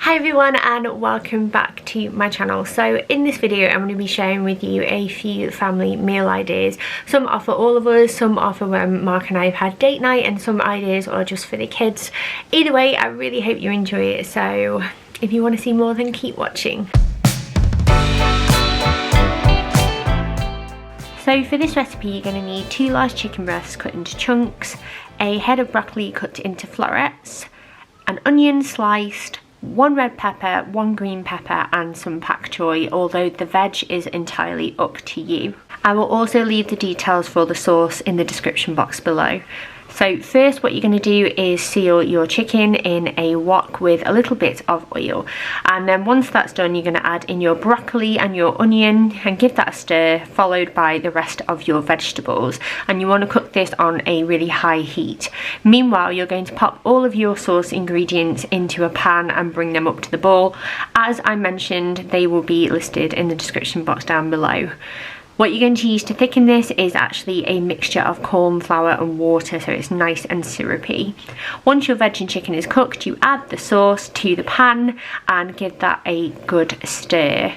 Hi everyone and welcome back to my channel. So in this video I'm going to be sharing with you a few family meal ideas. Some are for all of us, some are for when Mark and I have had date night, and some ideas are just for the kids. Either way, I really hope you enjoy it, so if you want to see more then keep watching. So for this recipe you're going to need 2 large chicken breasts cut into chunks, a head of broccoli cut into florets, an onion sliced, 1 red pepper, 1 green pepper and some pak choy, although the veg is entirely up to you. I will also leave the details for the sauce in the description box below. So first what you're going to do is seal your chicken in a wok with a little bit of oil, and then once that's done you're going to add in your broccoli and your onion and give that a stir, followed by the rest of your vegetables, and you want to cook this on a really high heat. Meanwhile you're going to pop all of your sauce ingredients into a pan and bring them up to the boil. As I mentioned, they will be listed in the description box down below. What you're going to use to thicken this is actually a mixture of corn flour and water, so it's nice and syrupy. Once your veg and chicken is cooked, you add the sauce to the pan and give that a good stir.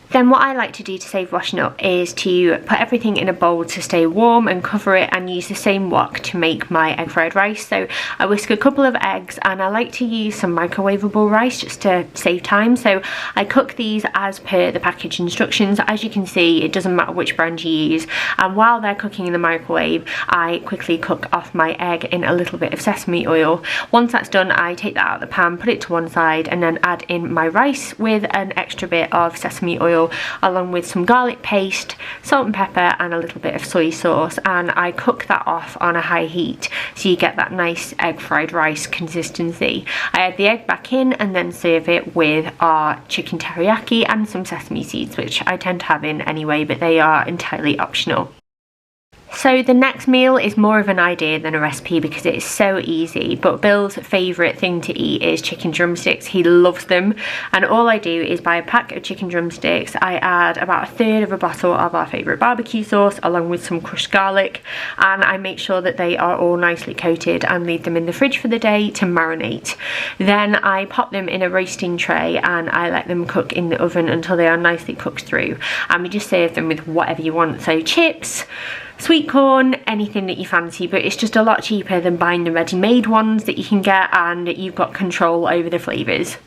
Then what I like to do to save washing up is to put everything in a bowl to stay warm and cover it, and use the same wok to make my egg fried rice. So I whisk a couple of eggs and I like to use some microwavable rice just to save time. So I cook these as per the package instructions. As you can see, it doesn't matter which brand you use, and while they're cooking in the microwave I quickly cook off my egg in a little bit of sesame oil. Once that's done I take that out of the pan, put it to one side, and then add in my rice with an extra bit of sesame oil along with some garlic paste, salt and pepper and a little bit of soy sauce, and I cook that off on a high heat so you get that nice egg fried rice consistency. I add the egg back in and then serve it with our chicken teriyaki and some sesame seeds, which I tend to have in anyway, but they are entirely optional. So the next meal is more of an idea than a recipe because it is so easy, but Bill's favourite thing to eat is chicken drumsticks. He loves them, and all I do is buy a pack of chicken drumsticks. I add about 1/3 of a bottle of our favourite barbecue sauce along with some crushed garlic, and I make sure that they are all nicely coated and leave them in the fridge for the day to marinate. Then I pop them in a roasting tray and I let them cook in the oven until they are nicely cooked through, and we just serve them with whatever you want, so chips, sweet corn, anything that you fancy, but it's just a lot cheaper than buying the ready-made ones that you can get, and you've got control over the flavours.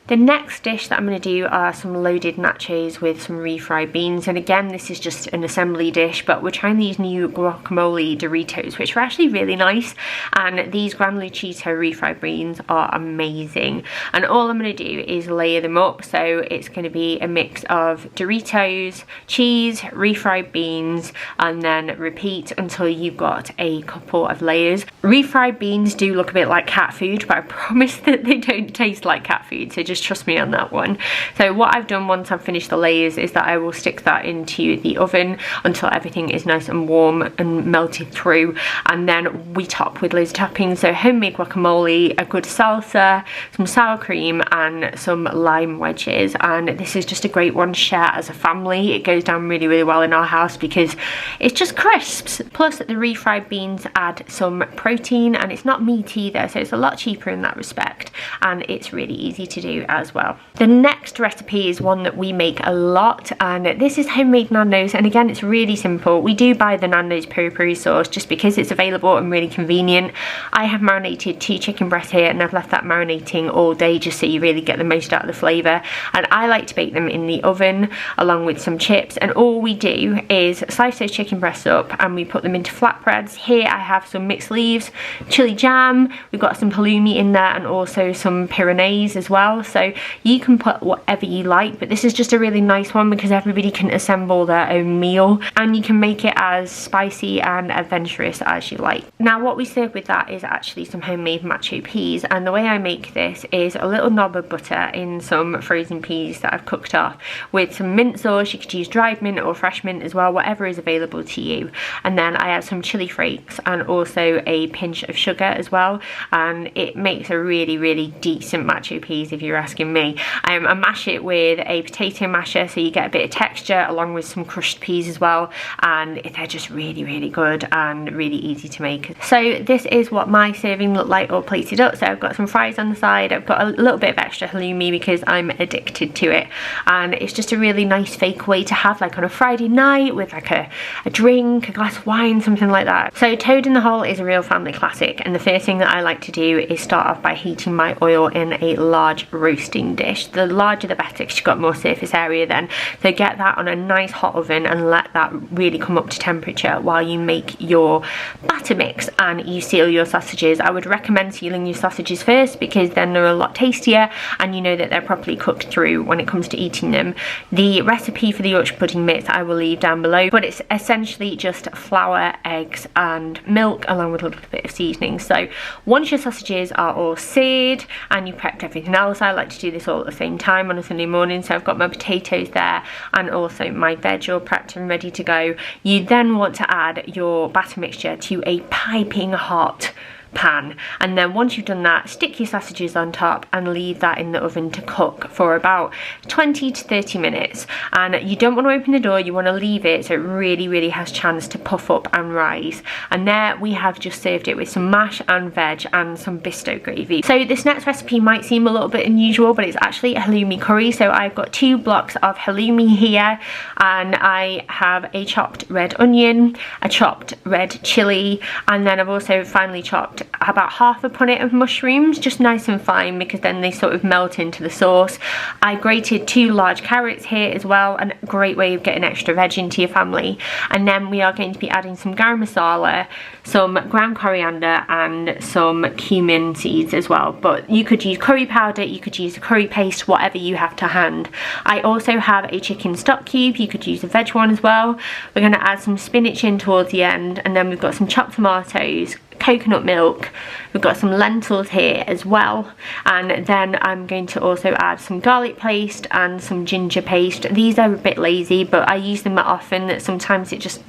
The next dish that I'm going to do are some loaded nachos with some refried beans, and again this is just an assembly dish, but we're trying these new guacamole Doritos which are actually really nice, and these granule Cheeto refried beans are amazing. And all I'm going to do is layer them up, so it's going to be a mix of Doritos, cheese, refried beans, and then repeat until you've got a couple of layers. Refried beans do look a bit like cat food, but I promise that they don't taste like cat food, so just trust me on that one. So what I've done once I've finished the layers is that I will stick that into the oven until everything is nice and warm and melted through, and then we top with loads of toppings, so homemade guacamole, a good salsa, some sour cream and some lime wedges. And this is just a great one to share as a family. It goes down really well in our house because it's just crisps, plus the refried beans add some protein and it's not meat either, so it's a lot cheaper in that respect, and it's really easy to do as well. The next recipe is one that we make a lot, and this is homemade Nando's, and again it's really simple. We do buy the Nando's peri-peri sauce just because it's available and really convenient. I have marinated 2 chicken breasts here and I've left that marinating all day just so you really get the most out of the flavour, and I like to bake them in the oven along with some chips. And all we do is slice those chicken breasts up and we put them into flatbreads. Here I have some mixed leaves, chili jam, we've got some halloumi in there and also some Pyrenees as well. So you can put whatever you like, but this is just a really nice one because everybody can assemble their own meal and you can make it as spicy and adventurous as you like. Now what we serve with that is actually some homemade macho peas, and the way I make this is a little knob of butter in some frozen peas that I've cooked off with some mint sauce. You could use dried mint or fresh mint as well, whatever is available to you, and then I add some chili flakes and also a pinch of sugar as well, and it makes a really decent macho peas if you're a asking me. I mash it with a potato masher, so you get a bit of texture along with some crushed peas as well, and they're just really good and really easy to make. So this is what my serving looked like all plated up. So I've got some fries on the side, I've got a little bit of extra halloumi because I'm addicted to it, and it's just a really nice fake way to have like on a Friday night with like a drink, a glass of wine, something like that. So toad in the hole is a real family classic, and the first thing that I like to do is start off by heating my oil in a large roasting dish. The larger the better because you've got more surface area then. So get that on a nice hot oven and let that really come up to temperature while you make your batter mix and you seal your sausages. I would recommend sealing your sausages first because then they're a lot tastier and you know that they're properly cooked through when it comes to eating them. The recipe for the Yorkshire pudding mix I will leave down below, but it's essentially just flour, eggs and milk along with a little bit of seasoning. So once your sausages are all seared and you prepped everything else, I like to do this all at the same time on a Sunday morning. So I've got my potatoes there and also my veg all prepped and ready to go. You then want to add your batter mixture to a piping hot pan, and then once you've done that, stick your sausages on top and leave that in the oven to cook for about 20 to 30 minutes. And you don't want to open the door, you want to leave it so it really has chance to puff up and rise. And there we have just served it with some mash and veg and some bisto gravy. So this next recipe might seem a little bit unusual, but it's actually a halloumi curry. So I've got 2 blocks of halloumi here, and I have a chopped red onion, a chopped red chilli, and then I've also finely chopped about half a punnet of mushrooms, just nice and fine because then they sort of melt into the sauce. I grated 2 large carrots here as well, and a great way of getting extra veg into your family. And then we are going to be adding some garam masala, some ground coriander and some cumin seeds as well, but you could use curry powder, you could use a curry paste, whatever you have to hand. I also have a chicken stock cube, you could use a veg one as well. We're going to add some spinach in towards the end, and then we've got some chopped tomatoes, coconut milk, we've got some lentils here as well, and then I'm going to also add some garlic paste and some ginger paste. These are a bit lazy, but I use them often that sometimes it just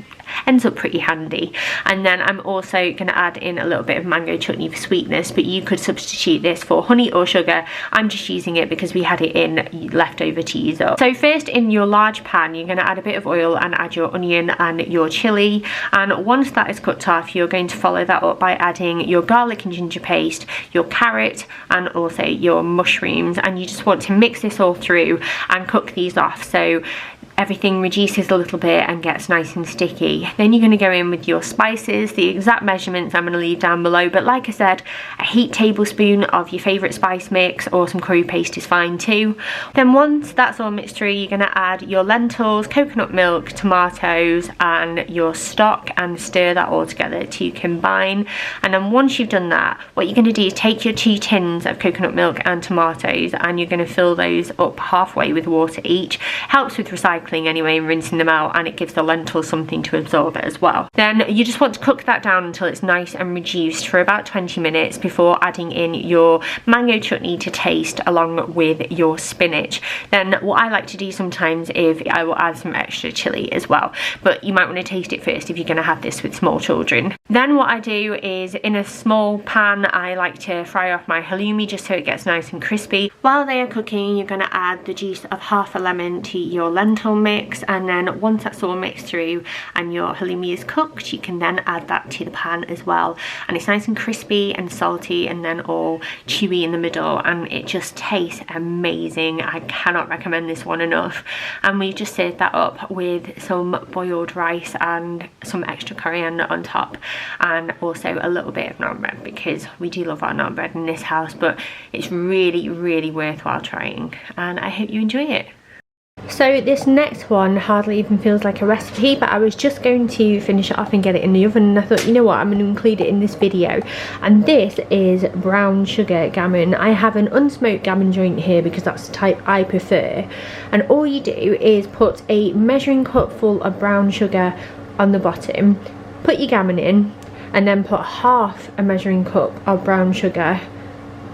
ends up pretty handy. And then I'm also going to add in a little bit of mango chutney for sweetness, but you could substitute this for honey or sugar. I'm just using it because we had it in leftover to use up. So first, in your large pan, you're going to add a bit of oil and add your onion and your chilli, and once that is cooked off, you're going to follow that up by adding your garlic and ginger paste, your carrot and also your mushrooms, and you just want to mix this all through and cook these off so everything reduces a little bit and gets nice and sticky. Then you're going to go in with your spices. The exact measurements I'm going to leave down below, but like I said, a heaped tablespoon of your favourite spice mix or some curry paste is fine too. Then once that's all mixed through, you're going to add your lentils, coconut milk, tomatoes and your stock and stir that all together to combine. And then once you've done that, what you're going to do is take your 2 tins of coconut milk and tomatoes and you're going to fill those up halfway with water each. Helps with recycling anyway and rinsing them out, and it gives the lentils something to absorb it as well. Then you just want to cook that down until it's nice and reduced for about 20 minutes before adding in your mango chutney to taste along with your spinach. Then what I like to do sometimes is I will add some extra chilli as well, but you might want to taste it first if you're going to have this with small children. Then what I do is in a small pan I like to fry off my halloumi just so it gets nice and crispy. While they are cooking, you're going to add the juice of half a lemon to your lentil mix, and then once that's all mixed through and your halloumi is cooked, you can then add that to the pan as well, and it's nice and crispy and salty and then all chewy in the middle, and it just tastes amazing. I cannot recommend this one enough. And we just served that up with some boiled rice and some extra coriander on top, and also a little bit of naan bread because we do love our naan bread in this house, but it's really worthwhile trying, and I hope you enjoy it. So this next one hardly even feels like a recipe, but I was just going to finish it off and get it in the oven, and I thought, you know what, I'm going to include it in this video. And this is brown sugar gammon. I have an unsmoked gammon joint here because that's the type I prefer, and all you do is put a measuring cup full of brown sugar on the bottom, put your gammon in, and then put half a measuring cup of brown sugar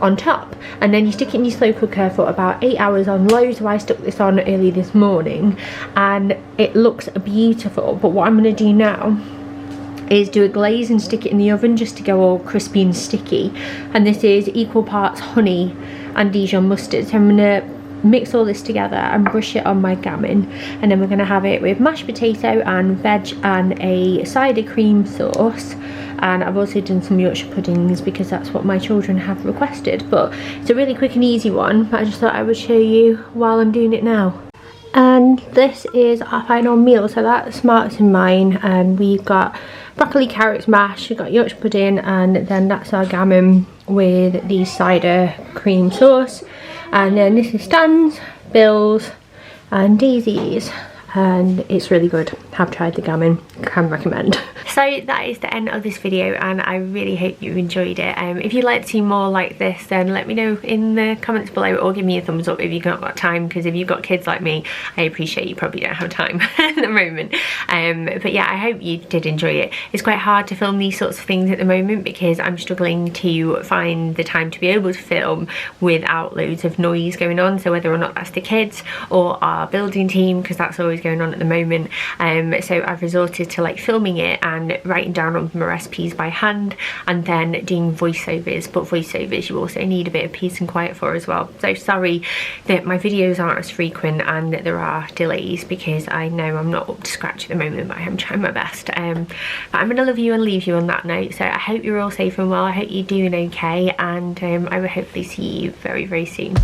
on top, and then you stick it in your slow cooker for about 8 hours on low. So I stuck this on early this morning and it looks beautiful. But what I'm going to do now is do a glaze and stick it in the oven just to go all crispy and sticky. And this is equal parts honey and Dijon mustard. So I'm gonna mix all this together and brush it on my gammon, and then we're gonna have it with mashed potato and veg and a cider cream sauce. And I've also done some Yorkshire puddings because that's what my children have requested. But it's a really quick and easy one, but I just thought I would show you while I'm doing it now. And this is our final meal. So that's Mark's and mine, and we've got broccoli, carrots, mash, we've got Yorkshire pudding, and then that's our gammon with the cider cream sauce. And then this is Stan's, Bill's and Daisy's, and it's really good. Have tried the gammon, can recommend. So that is the end of this video, and I really hope you enjoyed it. If you'd like to see more like this, then let me know in the comments below, or give me a thumbs up if you've not got time, because if you've got kids like me, I appreciate you probably don't have time at the moment. But yeah, I hope you did enjoy it. It's quite hard to film these sorts of things at the moment because I'm struggling to find the time to be able to film without loads of noise going on. So whether or not that's the kids or our building team, because that's always going on at the moment. So I've resorted to like filming it and writing down all my recipes by hand, and then doing voiceovers. But voiceovers you also need a bit of peace and quiet for as well. So sorry that my videos aren't as frequent and that there are delays, because I know I'm not up to scratch at the moment, but I am trying my best. But I'm gonna love you and leave you on that note. So I hope you're all safe and well. I hope you're doing okay, and I will hopefully see you very, very soon.